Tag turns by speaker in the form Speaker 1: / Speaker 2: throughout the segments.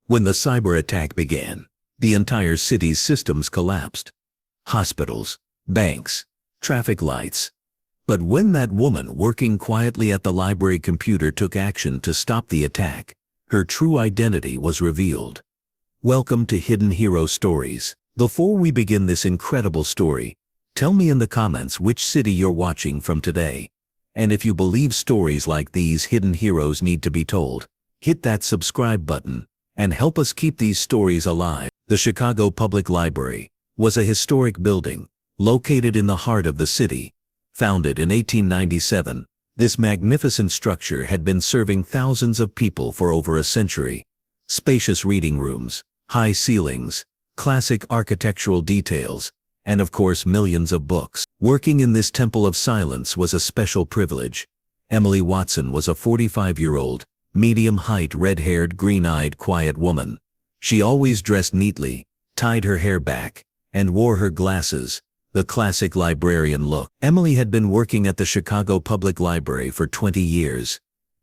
Speaker 1: When the cyber attack began, the entire city's systems collapsed. Hospitals, banks, traffic lights. But when that woman working quietly at the library computer took action to stop the attack, her true identity was revealed. Welcome to Hidden Hero Stories. Before we begin this incredible story, tell me in the comments which city you're watching from today. And if you believe stories like these hidden heroes need to be told, hit that subscribe button and help us keep these stories alive. The Chicago Public Library was a historic building located in the heart of the city. Founded in 1897, this magnificent structure had been serving thousands of people for over a century. Spacious reading rooms, high ceilings, classic architectural details, and of course millions of books. Working in this temple of silence was a special privilege. Emily Watson was a 45-year-old, medium-height, red-haired, green-eyed, quiet woman. She always dressed neatly, tied her hair back, and wore her glasses, the classic librarian look. Emily had been working at the Chicago Public Library for 20 years.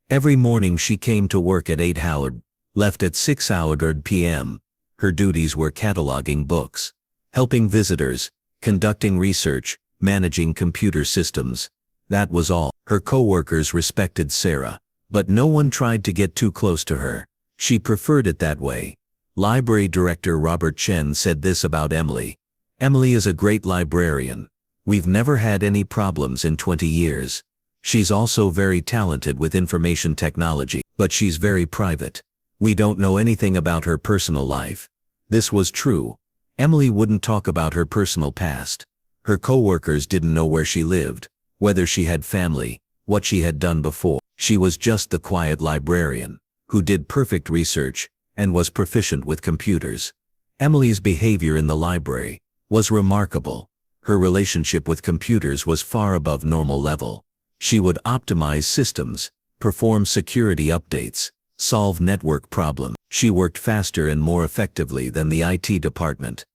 Speaker 1: Every morning she came to work at 8:00, left at 6:00 p.m. Her duties were cataloging books, helping visitors, conducting research, managing computer systems. That was all. Her co-workers respected Sarah, but no one tried to get too close to her. She preferred it that way. Library director Robert Chen said this about Emily. Emily is a great librarian. We've never had any problems in 20 years. She's also very talented with information technology, but she's very private. We don't know anything about her personal life. This was true. Emily wouldn't talk about her personal past. Her co-workers didn't know where she lived, whether she had family, what she had done before. She was just the quiet librarian, who did perfect research, and was proficient with computers. Emily's behavior in the library was remarkable. Her relationship with computers was far above normal level. She would optimize systems, perform security updates, solve network problems. She worked faster and more effectively than the IT department.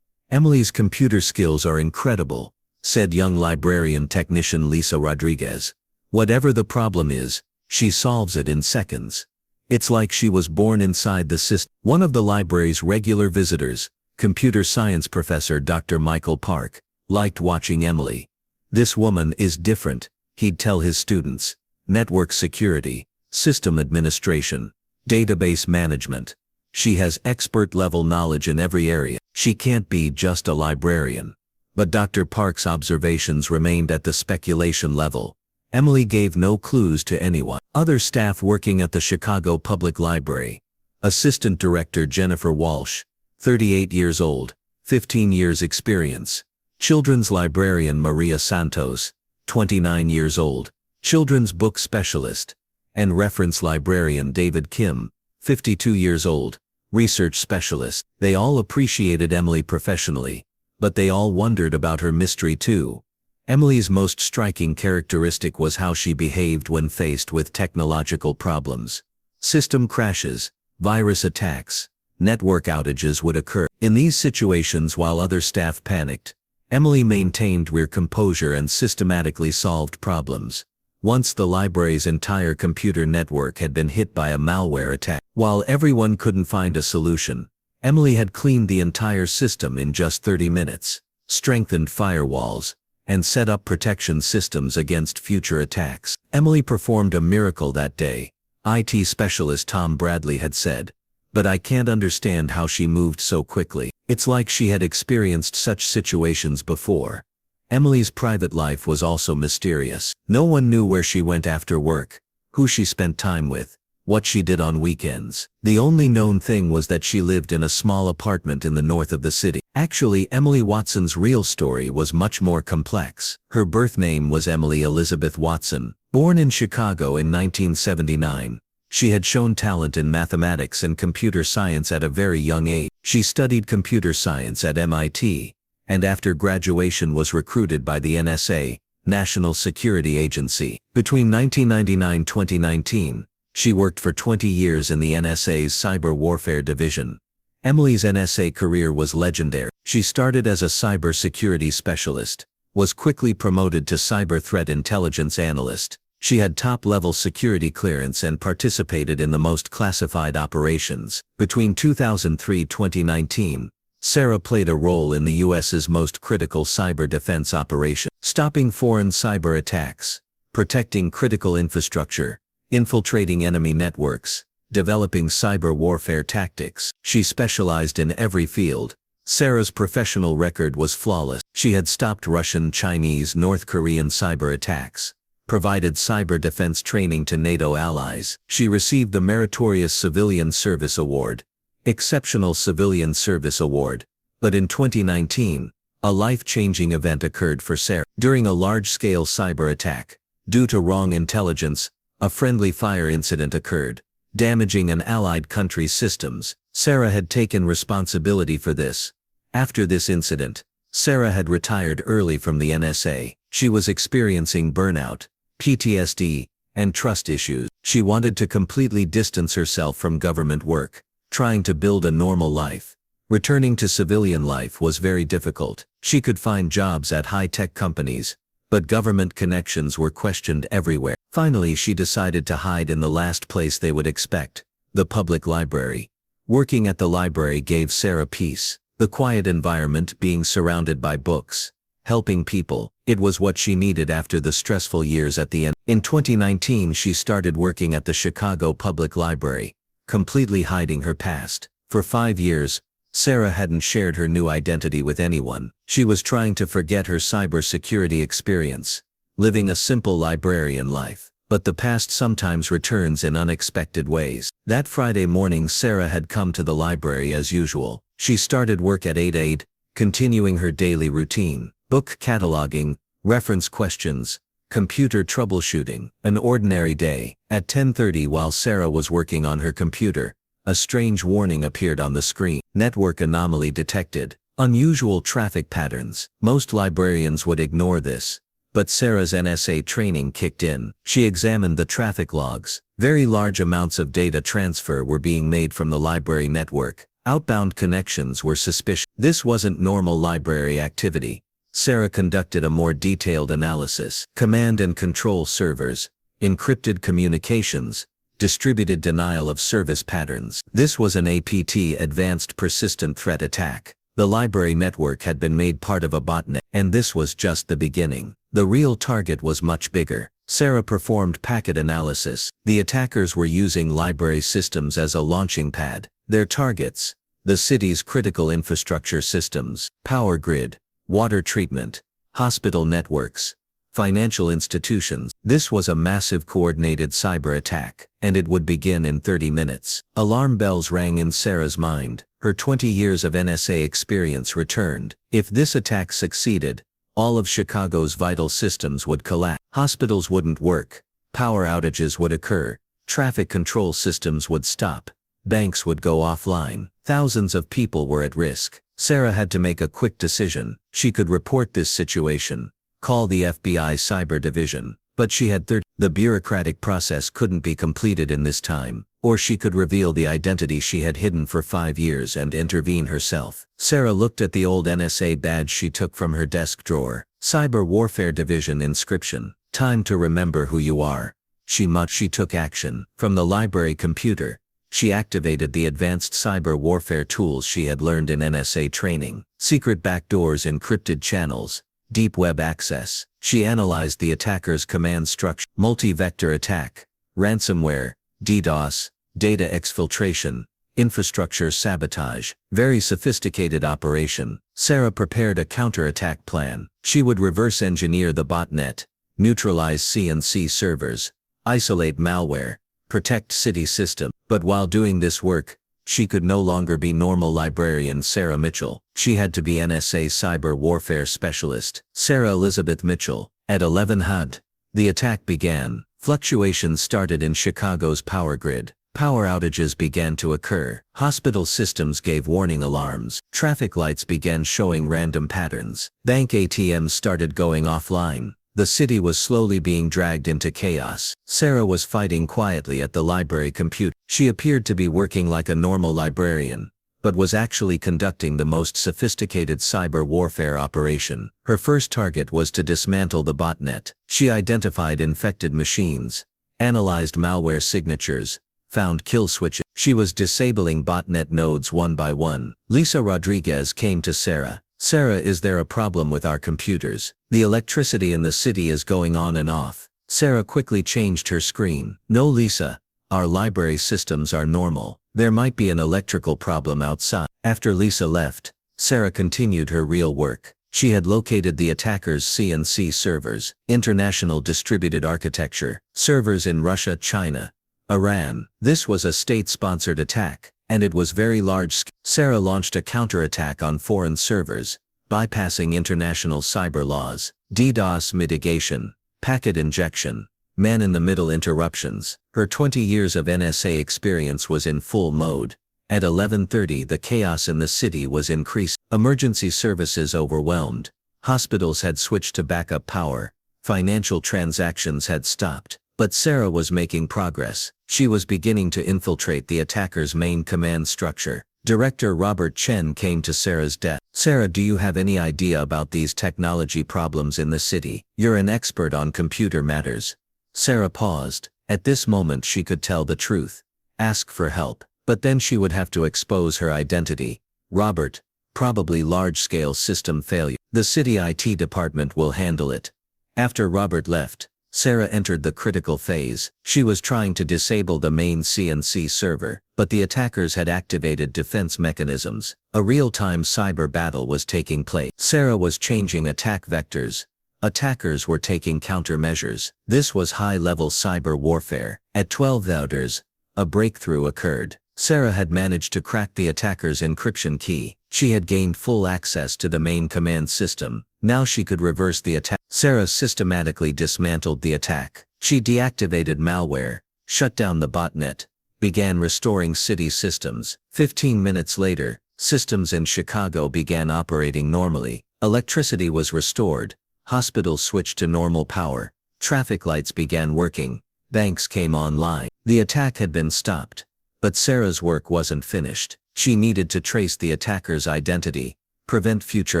Speaker 1: Emily's computer skills are incredible, said young librarian technician Lisa Rodriguez. Whatever the problem is, she solves it in seconds. It's like she was born inside the system. One of the library's regular visitors, computer science professor Dr. Michael Park, liked watching Emily. This woman is different, he'd tell his students. Network security, system administration, database management. She has expert-level knowledge in every area. She can't be just a librarian. But Dr. Park's observations remained at the speculation level. Emily gave no clues to anyone. Other staff working at the Chicago Public Library. Assistant Director Jennifer Walsh, 38 years old, 15 years experience. Children's Librarian Maria Santos, 29 years old, Children's Book Specialist. And Reference Librarian David Kim, 52 years old, Research Specialist. They all appreciated Emily professionally, but they all wondered about her mystery too. Emily's most striking characteristic was how she behaved when faced with technological problems. System crashes, virus attacks, network outages would occur. In these situations, while other staff panicked, Emily maintained her composure and systematically solved problems. Once the library's entire computer network had been hit by a malware attack. While everyone couldn't find a solution, Emily had cleaned the entire system in just 30 minutes, strengthened firewalls, and set up protection systems against future attacks. Emily performed a miracle that day, IT specialist Tom Bradley had said. But I can't understand how she moved so quickly. It's like she had experienced such situations before. Emily's private life was also mysterious. No one knew where she went after work, who she spent time with, what she did on weekends. The only known thing was that she lived in a small apartment in the north of the city. Actually, Emily Watson's real story was much more complex. Her birth name was Emily Elizabeth Watson. Born in Chicago in 1979, she had shown talent in mathematics and computer science at a very young age. She studied computer science at MIT, and after graduation was recruited by the NSA, National Security Agency. Between 1999 and 2019, she worked for 20 years in the NSA's Cyber Warfare Division. Emily's NSA career was legendary. She started as a cybersecurity specialist, was quickly promoted to cyber threat intelligence analyst, She had top-level security clearance and participated in the most classified operations. Between 2003 and 2019, Sarah played a role in the U.S.'s most critical cyber defense operation, stopping foreign cyber attacks, protecting critical infrastructure, infiltrating enemy networks, developing cyber warfare tactics. She specialized in every field. Sarah's professional record was flawless. She had stopped Russian, Chinese, North Korean cyber attacks, provided cyber defense training to NATO allies. She received the Meritorious Civilian Service Award, Exceptional Civilian Service Award. But in 2019, a life-changing event occurred for Sarah. During a large-scale cyber attack, due to wrong intelligence, a friendly fire incident occurred, damaging an allied country's systems. Sarah had taken responsibility for this. After this incident, Sarah had retired early from the NSA. She was experiencing burnout, PTSD, and trust issues. She wanted to completely distance herself from government work, trying to build a normal life. Returning to civilian life was very difficult. She could find jobs at high-tech companies, but government connections were questioned everywhere. Finally, she decided to hide in the last place they would expect, the public library. Working at the library gave Sarah peace. The quiet environment, being surrounded by books, helping people, it was what she needed after the stressful years at the end. In 2019, she started working at the Chicago Public Library, completely hiding her past. For 5 years, Sarah hadn't shared her new identity with anyone. She was trying to forget her cybersecurity experience, living a simple librarian life. But the past sometimes returns in unexpected ways. That Friday morning, Sarah had come to the library as usual. She started work at 8 continuing her daily routine, book cataloging, reference questions, computer troubleshooting. An ordinary day. At 10:30, while Sarah was working on her computer, a strange warning appeared on the screen. Network anomaly detected. Unusual traffic patterns. Most librarians would ignore this, but Sarah's NSA training kicked in. She examined the traffic logs. Very large amounts of data transfer were being made from the library network. Outbound connections were suspicious. This wasn't normal library activity. Sarah conducted a more detailed analysis. Command and control servers, encrypted communications, distributed denial of service patterns. This was an APT, advanced persistent threat attack. The library network had been made part of a botnet, and this was just the beginning. The real target was much bigger. Sarah performed packet analysis. The attackers were using library systems as a launching pad. Their targets: the city's critical infrastructure systems, power grid, water treatment, hospital networks, financial institutions. This was a massive coordinated cyber attack, and it would begin in 30 minutes. Alarm bells rang in Sarah's mind. Her 20 years of NSA experience returned. If this attack succeeded, all of Chicago's vital systems would collapse. Hospitals wouldn't work, power outages would occur, traffic control systems would stop, banks would go offline. Thousands of people were at risk. Sarah had to make a quick decision. She could report this situation, call the FBI Cyber Division, but she had 30. The bureaucratic process couldn't be completed in this time, or she could reveal the identity she had hidden for 5 years and intervene herself. Sarah looked at the old NSA badge she took from her desk drawer. Cyber Warfare Division inscription. Time to remember who you are. She took action. From the library computer, she activated the advanced cyber warfare tools she had learned in NSA training. Secret backdoors, encrypted channels, deep web access. She analyzed the attacker's command structure. Multi-vector attack, ransomware, DDoS, data exfiltration, infrastructure sabotage. Very sophisticated operation. Sarah prepared a counterattack plan. She would reverse engineer the botnet, neutralize CNC servers, isolate malware, protect city system. But while doing this work, she could no longer be normal librarian Sarah Mitchell. She had to be NSA cyber warfare specialist, Sarah Elizabeth Mitchell. At 11 HUD, the attack began. Fluctuations started in Chicago's power grid. Power outages began to occur. Hospital systems gave warning alarms. Traffic lights began showing random patterns. Bank ATMs started going offline. The city was slowly being dragged into chaos. Sarah was fighting quietly at the library computer. She appeared to be working like a normal librarian, but was actually conducting the most sophisticated cyber warfare operation. Her first target was to dismantle the botnet. She identified infected machines, analyzed malware signatures, found kill switches. She was disabling botnet nodes one by one. Lisa Rodriguez came to Sarah. "Sarah, is there a problem with our computers? The electricity in the city is going on and off." Sarah quickly changed her screen. "No, Lisa. Our library systems are normal. There might be an electrical problem outside." After Lisa left, Sarah continued her real work. She had located the attackers' CNC servers, international distributed architecture, servers in Russia, China, Iran. This was a state-sponsored attack, and it was very large. Sarah launched a counterattack on foreign servers, bypassing international cyber laws, DDoS mitigation, packet injection, man-in-the-middle interruptions. Her 20 years of NSA experience was in full mode. At 11:30, the chaos in the city was increased. Emergency services overwhelmed. Hospitals had switched to backup power. Financial transactions had stopped. But Sarah was making progress. She was beginning to infiltrate the attacker's main command structure. Director Robert Chen came to Sarah's desk. "Sarah, do you have any idea about these technology problems in the city? You're an expert on computer matters." Sarah paused. At this moment she could tell the truth. Ask for help. But then she would have to expose her identity. "Robert, probably large-scale system failure. The city IT department will handle it." After Robert left, Sarah entered the critical phase. She was trying to disable the main CNC server, but the attackers had activated defense mechanisms. A real-time cyber battle was taking place. Sarah was changing attack vectors. Attackers were taking countermeasures. This was high-level cyber warfare. At 12 hours, a breakthrough occurred. Sarah had managed to crack the attacker's encryption key. She had gained full access to the main command system. Now she could reverse the attack. Sarah systematically dismantled the attack. She deactivated malware, shut down the botnet, began restoring city systems. 15 minutes later, systems in Chicago began operating normally. Electricity was restored. Hospitals switched to normal power. Traffic lights began working. Banks came online. The attack had been stopped. But Sarah's work wasn't finished. She needed to trace the attacker's identity, prevent future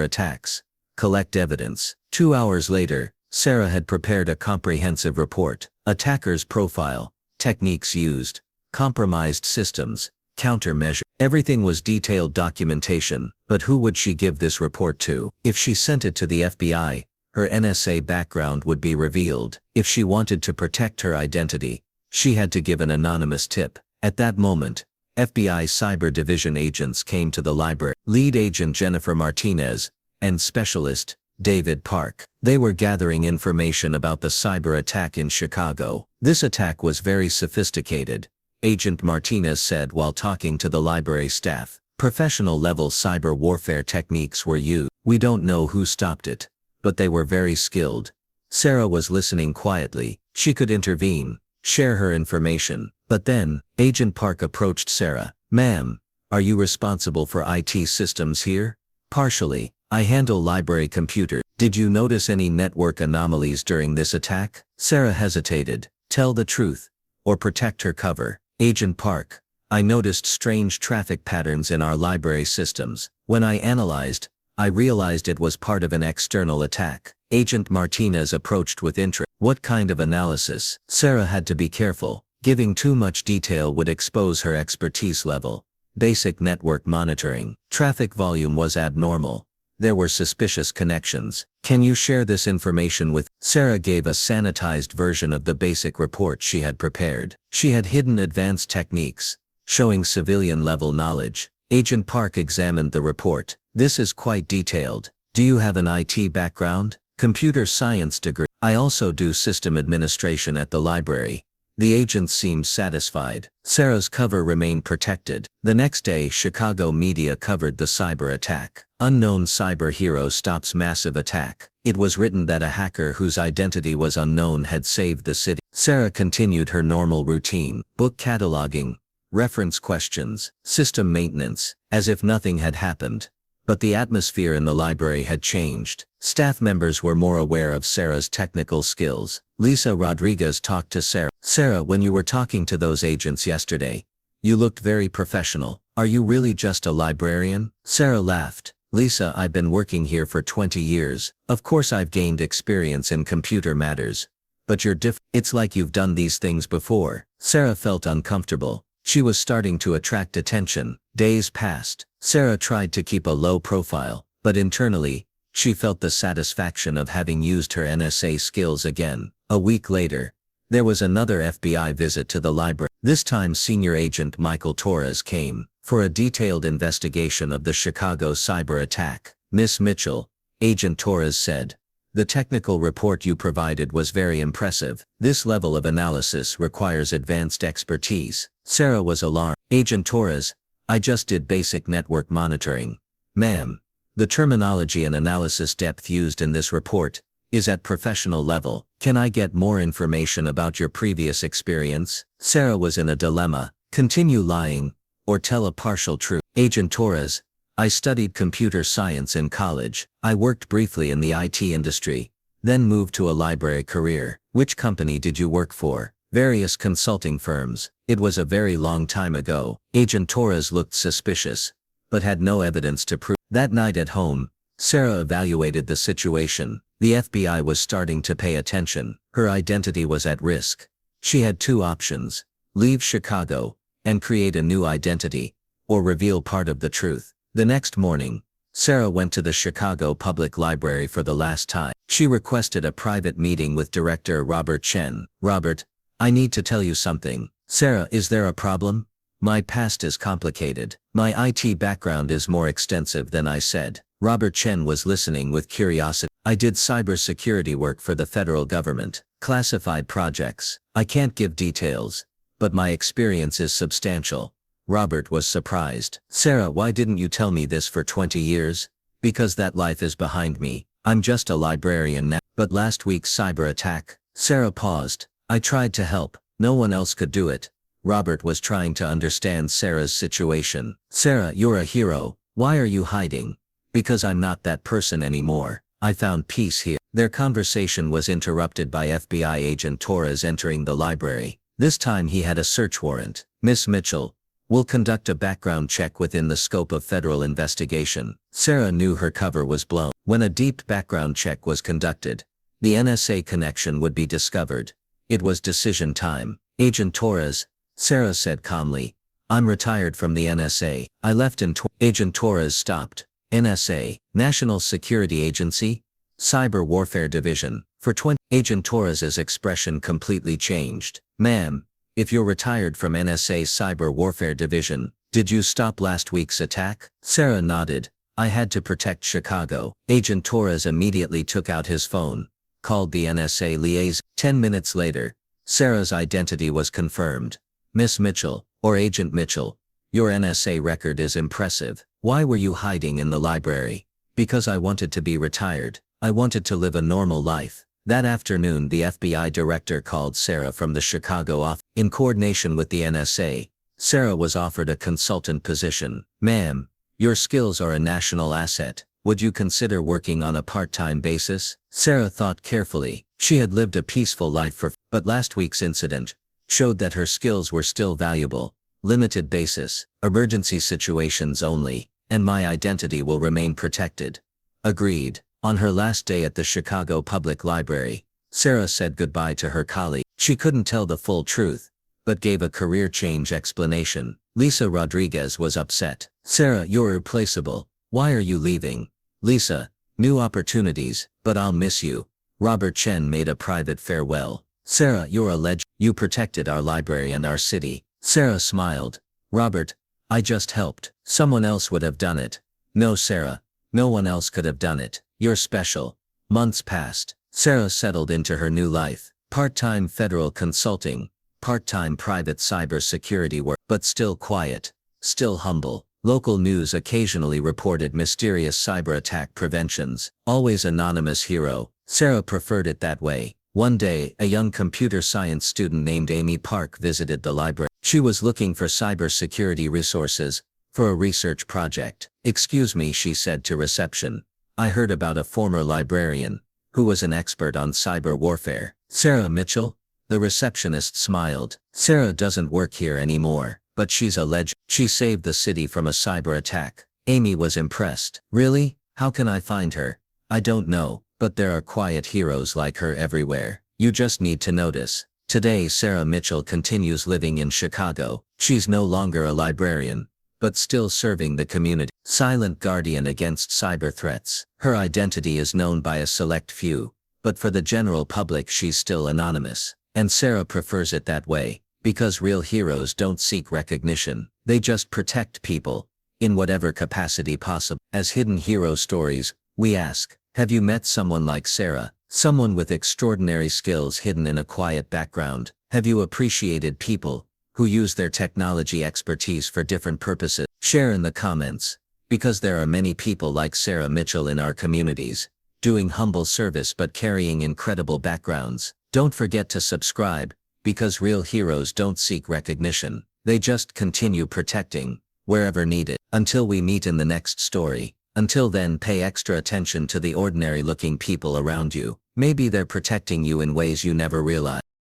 Speaker 1: attacks, collect evidence. 2 hours later, Sarah had prepared a comprehensive report. Attacker's profile, techniques used, compromised systems, countermeasures. Everything was detailed documentation. But who would she give this report to? If she sent it to the FBI, her NSA background would be revealed. If she wanted to protect her identity, she had to give an anonymous tip. At that moment, FBI Cyber Division agents came to the library. Lead agent Jennifer Martinez and specialist David Park. They were gathering information about the cyber attack in Chicago. This attack was very sophisticated, Agent Martinez said while talking to the library staff. Professional-level cyber warfare techniques were used. "We don't know who stopped it, but they were very skilled." Sarah was listening quietly. She could intervene, share her information. But then, Agent Park approached Sarah. "Ma'am, are you responsible for IT systems here?" "Partially. I handle library computers." "Did you notice any network anomalies during this attack?" Sarah hesitated. "Tell the truth, or protect her cover." "Agent Park, I noticed strange traffic patterns in our library systems. When I analyzed, I realized it was part of an external attack." Agent Martinez approached with interest. "What kind of analysis?" Sarah had to be careful. Giving too much detail would expose her expertise level. "Basic network monitoring. Traffic volume was abnormal. There were suspicious connections." "Can you share this information with?" Sarah gave a sanitized version of the basic report she had prepared. She had hidden advanced techniques, showing civilian-level knowledge. Agent Park examined the report. "This is quite detailed. Do you have an IT background?" "Computer science degree. I also do system administration at the library." The agent seemed satisfied. Sarah's cover remained protected. The next day, Chicago media covered the cyber attack. "Unknown cyber hero stops massive attack." It was written that a hacker whose identity was unknown had saved the city. Sarah continued her normal routine: book cataloging, reference questions, system maintenance, as if nothing had happened. But the atmosphere in the library had changed. Staff members were more aware of Sarah's technical skills. Lisa Rodriguez talked to Sarah. "Sarah, when you were talking to those agents yesterday, you looked very professional. Are you really just a librarian? Sarah laughed. Lisa, I've been working here for 20 years. Of course I've gained experience in computer matters. But you're it's like you've done these things before. Sarah felt uncomfortable. She was starting to attract attention. Days passed. Sarah tried to keep a low profile, but internally, she felt the satisfaction of having used her NSA skills again. A week later, there was another FBI visit to the library. This time Senior Agent Michael Torres came for a detailed investigation of the Chicago cyber attack. Miss Mitchell, Agent Torres said, the technical report you provided was very impressive. This level of analysis requires advanced expertise. Sarah was alarmed. Agent Torres, I just did basic network monitoring. Ma'am, the terminology and analysis depth used in this report is at professional level. Can I get more information about your previous experience? Sarah was in a dilemma. Continue lying, or tell a partial truth. Agent Torres, I studied computer science in college. I worked briefly in the IT industry, then moved to a library career. Which company did you work for? Various consulting firms. It was a very long time ago. Agent Torres looked suspicious, but had no evidence to prove. That night at home, Sarah evaluated the situation. The FBI was starting to pay attention. Her identity was at risk. She had two options: leave Chicago and create a new identity, or reveal part of the truth. The next morning, Sarah went to the Chicago Public Library for the last time. She requested a private meeting with Director Robert Chen. Robert, I need to tell you something. Sarah, is there a problem? My past is complicated. My IT background is more extensive than I said. Robert Chen was listening with curiosity. I did cybersecurity work for the federal government, classified projects. I can't give details, but my experience is substantial. Robert was surprised. Sarah, why didn't you tell me this for 20 years? Because that life is behind me. I'm just a librarian now. But last week's cyber attack. Sarah paused. I tried to help. No one else could do it. Robert was trying to understand Sarah's situation. Sarah, you're a hero. Why are you hiding? Because I'm not that person anymore. I found peace here. Their conversation was interrupted by FBI Agent Torres entering the library. This time he had a search warrant. Miss Mitchell, we'll conduct a background check within the scope of federal investigation. Sarah knew her cover was blown. When a deep background check was conducted, the NSA connection would be discovered. It was decision time. Agent Torres, Sarah said calmly, I'm retired from the NSA. I left in Agent Torres stopped. NSA, National Security Agency, Cyber Warfare Division. For 20, Agent Torres's expression completely changed. Ma'am, if you're retired from NSA Cyber Warfare Division, did you stop last week's attack? Sarah nodded. I had to protect Chicago. Agent Torres immediately took out his phone, called the NSA liaison. 10 minutes later, Sarah's identity was confirmed. Miss Mitchell, or Agent Mitchell, your NSA record is impressive. Why were you hiding in the library? Because I wanted to be retired. I wanted to live a normal life. That afternoon the FBI director called Sarah from the Chicago office. In coordination with the NSA, Sarah was offered a consultant position. Ma'am, your skills are a national asset. Would you consider working on a part-time basis? Sarah thought carefully. She had lived a peaceful life but last week's incident showed that her skills were still valuable. Limited basis, emergency situations only, and my identity will remain protected. Agreed. On her last day at the Chicago Public Library, Sarah said goodbye to her colleague. She couldn't tell the full truth, but gave a career change explanation. Lisa Rodriguez was upset. Sarah, you're irreplaceable. Why are you leaving? Lisa, new opportunities, but I'll miss you. Robert Chen made a private farewell. Sarah, you're a legend. You protected our library and our city. Sarah smiled. Robert, I just helped. Someone else would have done it. No, Sarah. No one else could have done it. You're special. Months passed. Sarah settled into her new life. Part-time federal consulting, part-time private cybersecurity work, but still quiet, still humble. Local news occasionally reported mysterious cyber attack preventions. Always anonymous hero. Sarah preferred it that way. One day, a young computer science student named Amy Park visited the library. She was looking for cybersecurity resources for a research project. Excuse me, she said to reception. I heard about a former librarian who was an expert on cyber warfare. Sarah Mitchell? The receptionist smiled. Sarah doesn't work here anymore.
Speaker 2: but she's a legend. She saved the city from a cyber attack. Amy was impressed. Really? How can I find her? I don't know, but there are quiet heroes like her everywhere. You just need to notice. Today Sarah Mitchell continues living in Chicago. She's no longer a librarian, but still serving the community. Silent guardian against cyber threats. Her identity is known by a select few, but for the general public she's still anonymous. And Sarah prefers it that way, because real heroes don't seek recognition. They just protect people, in whatever capacity possible. As Hidden Hero Stories, we ask, have you met someone like Sarah? Someone with extraordinary skills hidden in a quiet background? Have you appreciated people who use their technology expertise for different purposes? Share in the comments, because there are many people like Sarah Mitchell in our communities, doing humble service but carrying incredible backgrounds. Don't forget to subscribe, because real heroes don't seek recognition. They just continue protecting, wherever needed. Until we meet in the next story. Until then, pay extra attention to the ordinary looking people around you. Maybe they're protecting you in ways you never realized.